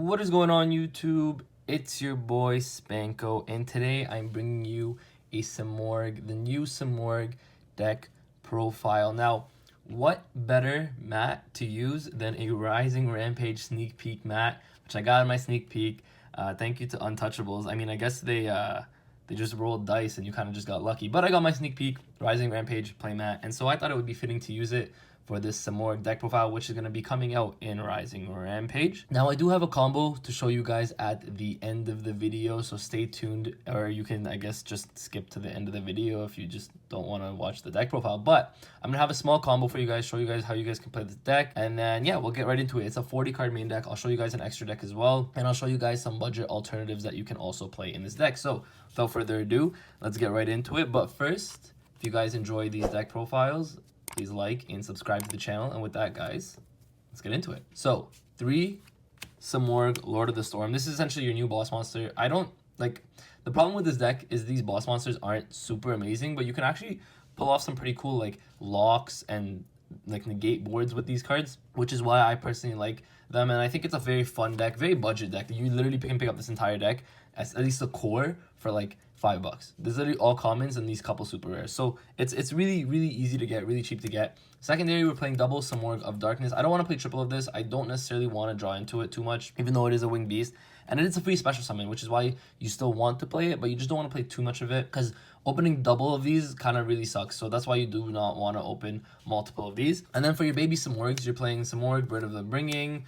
What is going on, YouTube? It's your boy Spanko, and today I'm bringing you a Simorgh, the new Simorgh deck profile. Now, what better mat to use than a Rising Rampage sneak peek mat, which I got in my sneak peek. Thank you to Untouchables. I mean, I guess they just rolled dice and you kind of just got lucky. But I got my sneak peek Rising Rampage playmat, and so I thought it would be fitting to use it for this Simorgh deck profile, which is going to be coming out in Rising Rampage. Now, I do have a combo to show you guys at the end of the video, so stay tuned, or you can, I guess, just skip to the end of the video if you just don't want to watch the deck profile. But I'm going to have a small combo for you guys, show you guys how you guys can play this deck, and then, yeah, we'll get right into it. It's a 40-card main deck. I'll show you guys an extra deck as well, and I'll show you guys some budget alternatives that you can also play in this deck. So, without further ado, let's get right into it. But first, if you guys enjoy these deck profiles, please like and subscribe to the channel. And with that, guys, let's get into it. So, 3 Simorgh, Lord of the Storm. This is essentially your new boss monster. I don't, like, the problem with this deck is these boss monsters aren't super amazing, but you can actually pull off some pretty cool, like, locks and, like, negate boards with these cards, which is why I personally like them. And I think it's a very fun deck, very budget deck. You literally can pick up this entire deck, at least the core, for, like, $5. There's literally all commons and these couple super rares. So it's really easy to get, really cheap to get. Secondary, we're playing double Simorgh of Darkness. I don't want to play triple of this. I don't necessarily want to draw into it too much, even though it is a winged beast. And it is a free special summon, which is why you still want to play it, but you just don't want to play too much of it, because opening double of these kind of really sucks. So that's why you do not want to open multiple of these. And then for your baby Simorghs, you're playing Simorgh, Bird of the Bringing.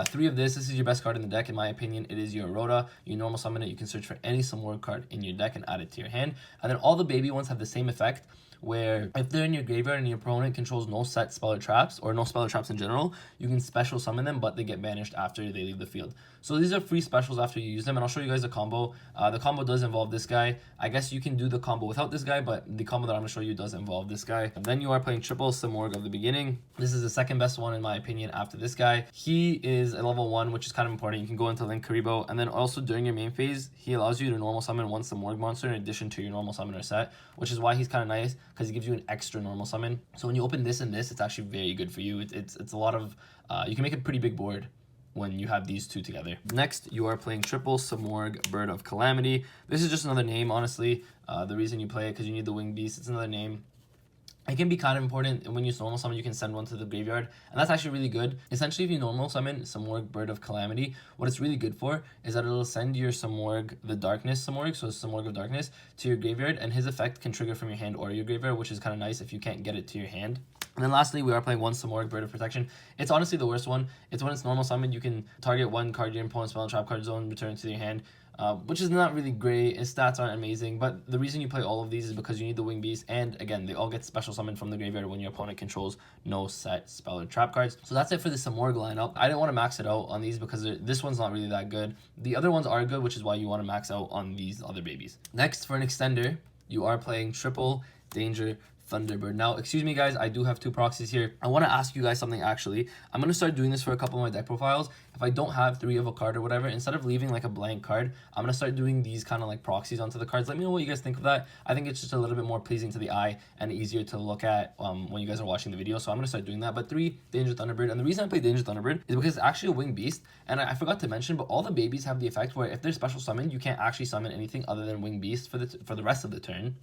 3 of this. This is your best card in the deck, in my opinion. It is your Rhoda. You normal summon it. You can search for any Simorgh card in your deck and add it to your hand. And then all the baby ones have the same effect, where if they're in your graveyard and your opponent controls no set spell or traps, or no spell or traps in general, you can special summon them, but they get banished after they leave the field. So these are free specials after you use them, and I'll show you guys a combo. The combo does involve this guy. I guess you can do the combo without this guy, but the combo that I'm going to show you does involve this guy. And then you are playing triple Simorgh of the Beginning. This is the second best one, in my opinion, after this guy. He is a level 1, which is kind of important. You can go into Link Karibo, and then also during your main phase, he allows you to normal summon 1 Simorgh monster in addition to your normal summoner set, which is why he's kind of nice, because he gives you an extra normal summon. So when you open this and this, it's actually very good for you. It's a lot of, you can make a pretty big board when you have these two together. Next, you are playing triple Simorgh, Bird of Calamity. This is just another name, honestly. The reason you play it, because you need the winged beast. It's another name. It can be kind of important. When you normal summon, you can send one to the graveyard, and that's actually really good. Essentially, if you normal summon Simorgh, Bird of Calamity, what it's really good for is that it'll send your Simorgh, the Darkness Simorgh, so Simorgh of Darkness, to your graveyard, and his effect can trigger from your hand or your graveyard, which is kind of nice if you can't get it to your hand. And then lastly, we are playing 1 Simorgh, Bird of Protection. It's honestly the worst one. It's when it's normal summon, you can target 1 card your opponent's spell and trap card zone, return it to your hand, which is not really great. His stats aren't amazing, but the reason you play all of these is because you need the winged beast, and again, they all get special summoned from the graveyard when your opponent controls no set spell or trap cards. So that's it for the Simorgh lineup. I didn't want to max it out on these because this one's not really that good. The other ones are good, which is why you want to max out on these other babies. Next, for an extender, you are playing triple Danger Thunderbird. Now, excuse me, guys, I do have 2 proxies here. I want to ask you guys something, actually. I'm going to start doing this for a couple of my deck profiles. If I don't have 3 of a card or whatever, instead of leaving like a blank card, I'm going to start doing these kind of like proxies onto the cards. Let me know what you guys think of that. I think it's just a little bit more pleasing to the eye and easier to look at when you guys are watching the video. So I'm going to start doing that. But 3 Danger Thunderbird. And the reason I play Danger Thunderbird is because it's actually a winged beast. And I forgot to mention, but all the babies have the effect where if they're special summoned, you can't actually summon anything other than winged beast for the rest of the turn.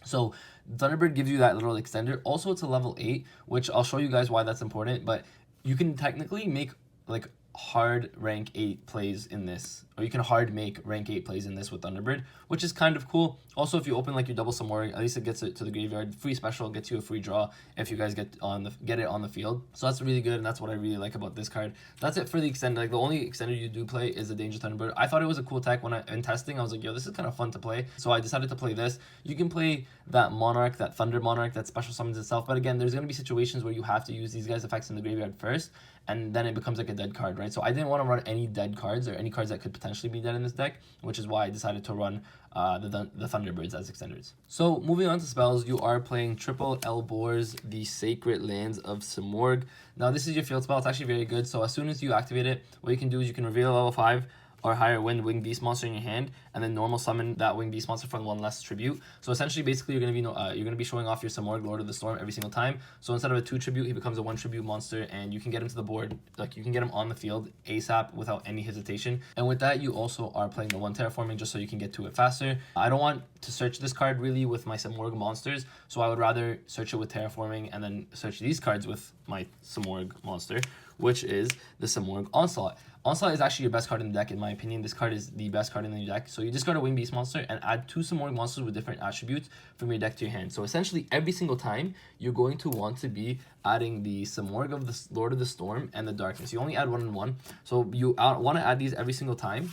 So Thunderbird gives you that little extender. Also, it's a level 8, which I'll show you guys why that's important, but you can technically make like hard rank 8 plays in this, or you can hard make rank 8 plays in this with Thunderbird, which is kind of cool. Also, if you open like your double Simorgh, at least it gets it to the graveyard. Free special gets you a free draw if you guys get it on the field. So that's really good, and that's what I really like about this card. That's it for the extender. Like, the only extender you do play is the Danger Thunderbird. I thought it was a cool tech when in testing. I was like, yo, this is kind of fun to play. So I decided to play this. You can play that Monarch, that Thunder Monarch, that special summons itself. But again, there's going to be situations where you have to use these guys' effects in the graveyard first, and then it becomes like a dead card, right? So I didn't want to run any dead cards or any cards that could potentially be dead in this deck, which is why I decided to run the Thunderbirds as extenders. So moving on to spells, you are playing triple Elborz, the Sacred Lands of Simorgh. Now this is your field spell. It's actually very good. So as soon as you activate it, what you can do is you can reveal a level 5 or higher winged beast monster in your hand, and then normal summon that winged beast monster from one less tribute. So essentially, basically, you're gonna be showing off your Simorgh Lord of the Storm every single time. So instead of a 2 tribute, he becomes a 1 tribute monster, and you can get him to the board, like you can get him on the field ASAP without any hesitation. And with that, you also are playing the 1 terraforming just so you can get to it faster. I don't want to search this card really with my Simorgh monsters, so I would rather search it with terraforming and then search these cards with my Simorgh monster, which is the Simorgh Onslaught. Onslaught is actually your best card in the deck, in my opinion. This card is the best card in the deck. So you discard a Winged Beast monster and add 2 Simorgh monsters with different attributes from your deck to your hand. So essentially, every single time, you're going to want to be adding the Simorgh of the Lord of the Storm and the Darkness. You only add 1 and 1. So you want to add these every single time.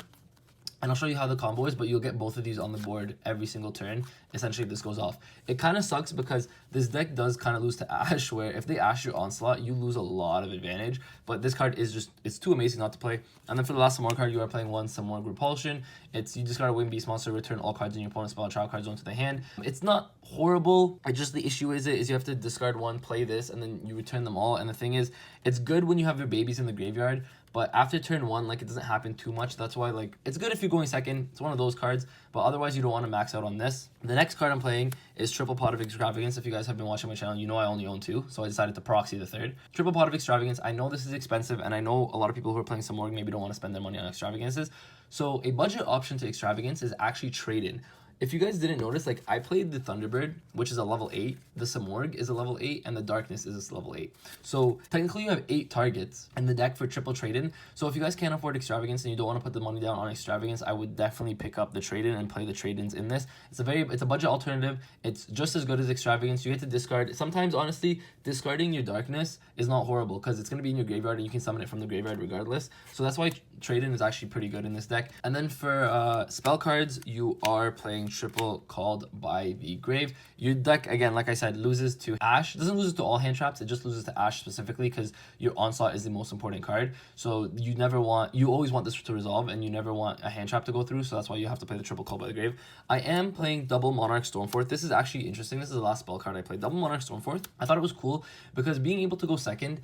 And I'll show you how the combo is, but you'll get both of these on the board every single turn, essentially, if this goes off. It kind of sucks because this deck does kind of lose to Ash, where if they Ash your Onslaught, you lose a lot of advantage. But this card is just, it's too amazing not to play. And then for the last Simorgh card, you are playing 1 Simorgh Repulsion. You just got a Winged Beast monster, return all cards in your opponent's spell trial card zone to the hand. It's not horrible. The issue is you have to discard 1, play this, and then you return them all. And the thing is, it's good when you have your babies in the graveyard, but after turn 1, like, it doesn't happen too much. That's why, like, it's good if you're going second. It's one of those cards, but otherwise you don't want to max out on this. The next card I'm playing is Triple Pot of Extravagance. If you guys have been watching my channel, you know I only own 2, so I decided to proxy the 3rd. Triple Pot of Extravagance, I know this is expensive, and I know a lot of people who are playing Simorgh maybe don't want to spend their money on extravagances. So a budget option to extravagance is actually trade-in. If you guys didn't notice, like, I played the Thunderbird, which is a level 8, the Simorgh is a level 8, and the Darkness is a level 8. So technically you have 8 targets in the deck for triple trade-in. So if you guys can't afford extravagance and you don't want to put the money down on extravagance, I would definitely pick up the trade-in and play the trade-ins in this. It's a budget alternative. It's just as good as extravagance. You get to discard. Sometimes, honestly, discarding your Darkness is not horrible because it's going to be in your graveyard and you can summon it from the graveyard regardless. So that's why trade-in is actually pretty good in this deck. And then for spell cards, you are playing Triple Called by the Grave. Your deck, again, like I said, loses to Ash. It doesn't lose to all hand traps. It just loses to Ash specifically because your Onslaught is the most important card. So you always want this to resolve, and you never want a hand trap to go through. So that's why you have to play the Triple Called by the Grave. I am playing Double Monarch Stormforth. This is actually interesting. This is the last spell card I played. Double Monarch Stormforth. I thought it was cool because being able to go second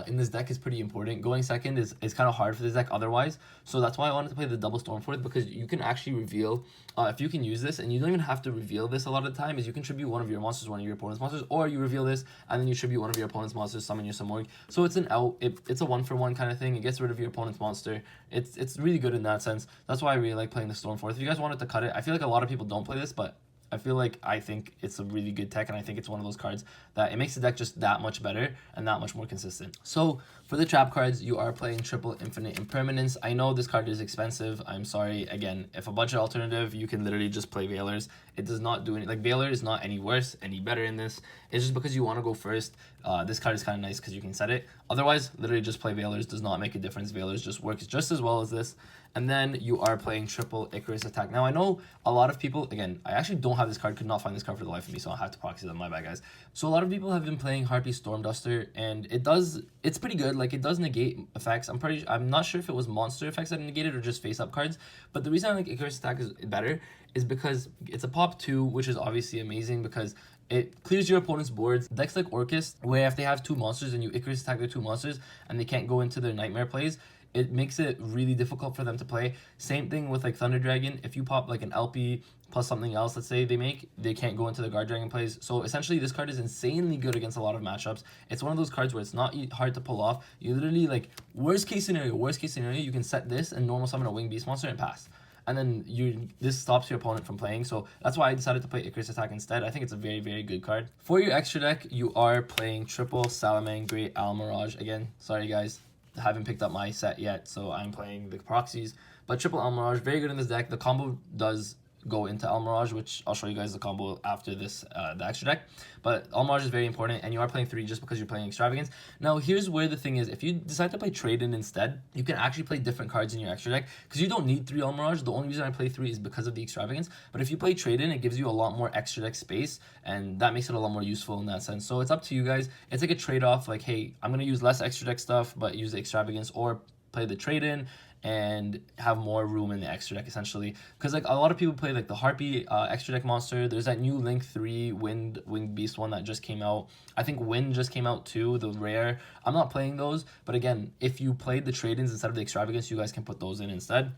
in this deck is pretty important. Going second is kind of hard for this deck otherwise. So that's why I wanted to play the double Stormforth, because you can actually reveal, if you can use this, and you don't even have to reveal this a lot of the time, is you can tribute one of your monsters, one of your opponent's monsters, or you reveal this, and then you tribute one of your opponent's monsters, summon your Simorgh. So it's it's a 1-for-1 kind of thing. It gets rid of your opponent's monster. It's really good in that sense. That's why I really like playing the Stormforth. If you guys wanted to cut it, I feel like a lot of people don't play this, but I think it's a really good tech, and I think it's one of those cards that it makes the deck just that much better and that much more consistent. So for the trap cards, you are playing Triple Infinite Impermanence. I know this card is expensive. I'm sorry. Again, if a budget alternative, you can literally just play Veilers. It does not do any, like, Veiler is not any worse, any better in this. It's just because you want to go first. This card is kind of nice because you can set it. Otherwise, literally just play Veilers. Does not make a difference. Veilers just works just as well as this. And then you are playing Triple Icarus Attack. Now, I know a lot of people, again, I actually don't have this card, could not find this card for the life of me, so I have to proxy them, my bad, guys. So a lot of people have been playing Harpy Stormduster, and it's pretty good. Like, it does negate effects. I'm not sure if it was monster effects that negated or just face-up cards, but the reason I think Icarus Attack is better is because it's a pop 2, which is obviously amazing because it clears your opponent's boards. Decks like Orcust, where if they have 2 monsters and you Icarus Attack their 2 monsters and they can't go into their Nightmare plays, it makes it really difficult for them to play. Same thing with like Thunder Dragon. If you pop like an LP plus something else, let's say they can't go into the Guard Dragon plays. So essentially this card is insanely good against a lot of matchups. It's one of those cards where it's not hard to pull off. You literally, like, worst case scenario, you can set this and normal summon a Winged Beast monster and pass. And then this stops your opponent from playing. So that's why I decided to play Icarus Attack instead. I think it's a very, very good card. For your extra deck, you are playing Triple Salamangreat Almirage. Again, sorry guys, haven't picked up my set yet, so I'm playing the proxies. But Triple Almirage, very good in this deck. The combo does go into Almirage, which I'll show you guys the combo after this, the extra deck. But Almirage is very important, and you are playing 3 just because you're playing Extravagance. Now, here's where the thing is. If you decide to play Trade-In instead, you can actually play different cards in your extra deck, because you don't need 3 Almirage. The only reason I play 3 is because of the Extravagance. But if you play Trade-In, it gives you a lot more extra deck space, and that makes it a lot more useful in that sense. So it's up to you guys. It's like a trade-off, like, hey, I'm going to use less extra deck stuff, but use the Extravagance, or play the Trade-In and have more room in the extra deck, essentially. Because like a lot of people play like the Harpy extra deck monster. There's that new Link 3 Winged Beast one that just came out. I think Wind just came out too, the rare. I'm not playing those, but again, if you played the trade-ins instead of the Extravagance, you guys can put those in instead.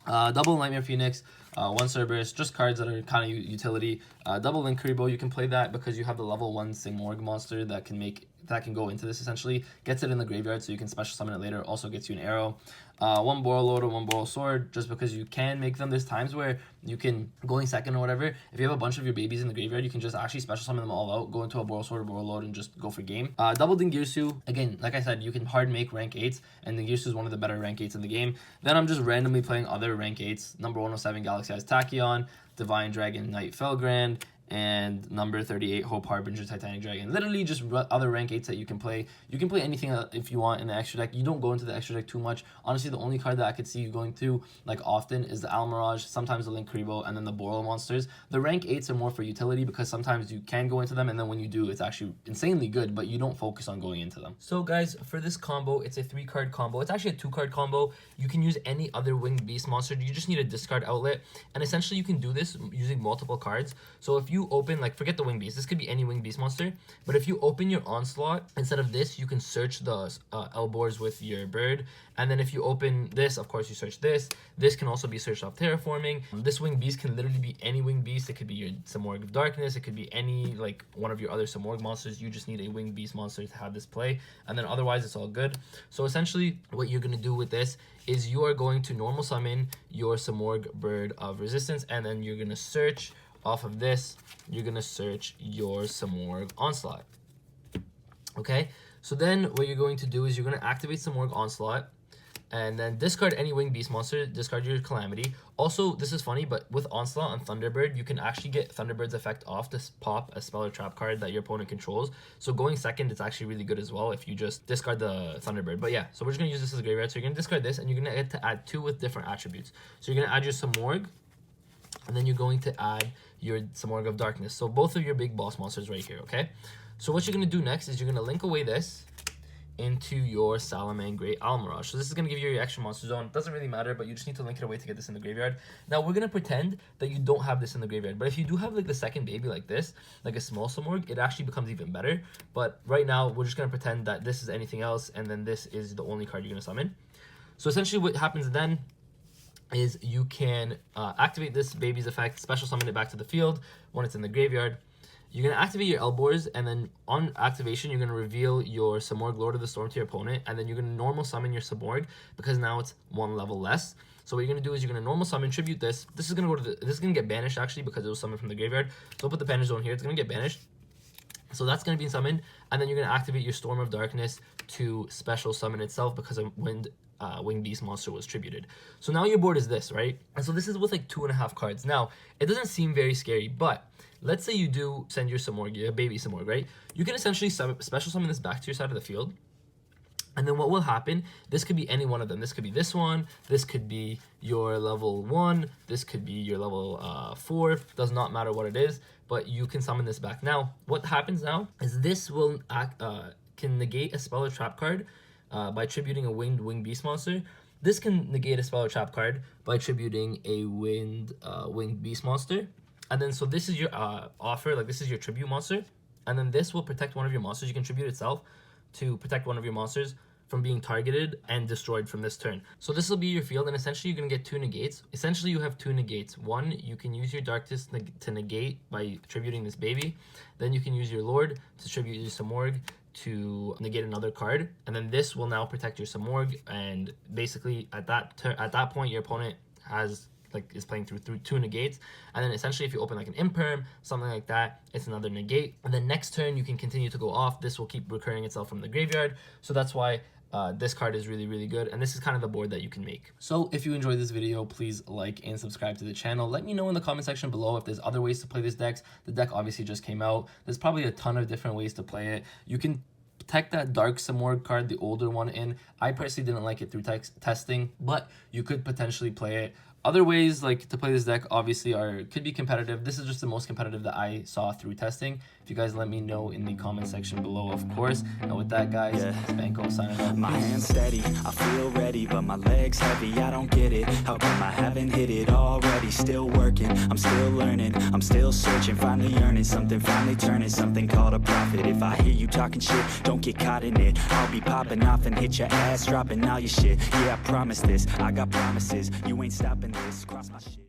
Double Nightmare Phoenix, one Cerberus, just cards that are kind of utility. Double Linkuriboh, you can play that because you have the level 1 Simorgh monster that can go into this essentially. Gets it in the graveyard so you can special summon it later. Also gets you an arrow. One Borreload or one Boral Sword, just because you can make them. There's times where you can, going second or whatever, if you have a bunch of your babies in the graveyard, you can just actually special summon them all out, go into a Boral Sword or Borreload and just go for game. Double Dingirsu, again, like I said, you can hard make rank 8s, and Dingirsu is one of the better rank 8s in the game. Then I'm just randomly playing other rank 8s. Number 107, Galaxy Eyes Tachyon, Divine Dragon Knight Felgrand, and number 38, Hope Harbinger Titanic Dragon. Literally just other rank 8s that you can play. You can play anything if you want in the extra deck. You don't go into the extra deck too much. Honestly, the only card that I could see you going through like often is the Almirage, sometimes the Linkuriboh, and then the Boral monsters. The rank 8s are more for utility because sometimes you can go into them, and then when you do, it's actually insanely good, but you don't focus on going into them. So guys, for this combo, it's a 3-card combo. It's actually a 2-card combo. You can use any other Winged Beast monster. You just need a discard outlet, and essentially you can do this using multiple cards. So if you open, like, forget the Winged Beast, this could be any Winged Beast monster, but if you open your Onslaught, instead of this, you can search the Elboars with your bird, and then if you open this, of course, you search this. This can also be searched off Terraforming. This Winged Beast can literally be any Winged Beast. It could be your Simorgh of Darkness, it could be any, like, one of your other Simorgh monsters. You just need a Winged Beast monster to have this play, and then otherwise, it's all good. So essentially, what you're going to do with this is you are going to normal summon your Simorgh Bird of Resistance, and then you're going to search off of this, you're going to search your Simorgh Onslaught. Okay, so then what you're going to do is you're going to activate Simorgh Onslaught, and then discard any Winged Beast monster, discard your Calamity. Also, this is funny, but with Onslaught on Thunderbird, you can actually get Thunderbird's effect off to pop a spell or trap card that your opponent controls. So going second, it's actually really good as well if you just discard the Thunderbird. But yeah, so we're just going to use this as a graveyard. So you're going to discard this, and you're going to get to add 2 with different attributes. So you're going to add your Simorgh, and then you're going to add your Simorgh of Darkness. So both of your big boss monsters right here, okay? So what you're going to do next is you're going to link away this into your Salamangreat Almirage. So this is going to give you your extra monster zone. It doesn't really matter, but you just need to link it away to get this in the graveyard. Now, we're going to pretend that you don't have this in the graveyard. But if you do have like the second baby like this, like a small Simorgh, it actually becomes even better. But right now, we're just going to pretend that this is anything else, and then this is the only card you're going to summon. So essentially what happens then is you can activate this baby's effect, special summon it back to the field when it's in the graveyard. You're going to activate your Elboars, and then on activation, you're going to reveal your Simorgh Lord of the Storm to your opponent, and then you're going to normal summon your Simorgh because now it's 1 level less. So what you're going to do is you're going to normal summon, tribute this. This is going to go to this is going to get banished actually because it was summoned from the graveyard. So I'll put the banish zone here. It's going to get banished. So that's going to be summoned, and then you're going to activate your Storm of Darkness to special summon itself because a Winged Beast monster was tributed. So now your board is this, right? And so this is with like 2.5 cards. Now, it doesn't seem very scary, but let's say you do send your Simorgh, your baby Simorgh, right? You can essentially special summon this back to your side of the field. And then what will happen, this could be any one of them. This could be this one, this could be your level 1, this could be your level 4, does not matter what it is, but you can summon this back. Now, what happens now is this will can negate a spell or trap card by tributing a winged beast monster. This can negate a spell or trap card by tributing a winged beast monster. And then so this is your offer, like this is your tribute monster. And then this will protect one of your monsters. You can tribute itself to protect one of your monsters from being targeted and destroyed from this turn. So this will be your field, and essentially you're going to get 2 negates. Essentially you have 2 negates. One, you can use your Darkness to negate by tributing this baby. Then you can use your Lord to tribute your Simorgh to negate another card, and then this will now protect your Simorgh. And basically at that point your opponent is playing through 2 negates, and then essentially if you open like an Imperm, something like that, it's another negate, and then next turn you can continue to go off. This will keep recurring itself from the graveyard, so that's why this card is really, really good, and this is kind of the board that you can make. So if you enjoyed this video, please like and subscribe to the channel. Let me know in the comment section below if there's other ways to play this deck. The deck obviously just came out. There's probably a ton of different ways to play it. You can tech that Dark Simorgh card, the older one, in. I personally didn't like it through testing, but you could potentially play it. Other ways like to play this deck obviously could be competitive. This is just the most competitive that I saw through testing. If you guys let me know in the comment section below, of course. And with that, guys, Spanko signing off. My hands steady, I feel ready, but my legs heavy, I don't get it. How come I haven't hit it already? Still working, I'm still learning, I'm still searching, finally earning something, finally turning something called a profit. If I hear you talking shit, don't get caught in it. I'll be popping off and hit your ass, dropping all your shit. Yeah, I promise this, I got promises, you ain't stopping this, cross my shit.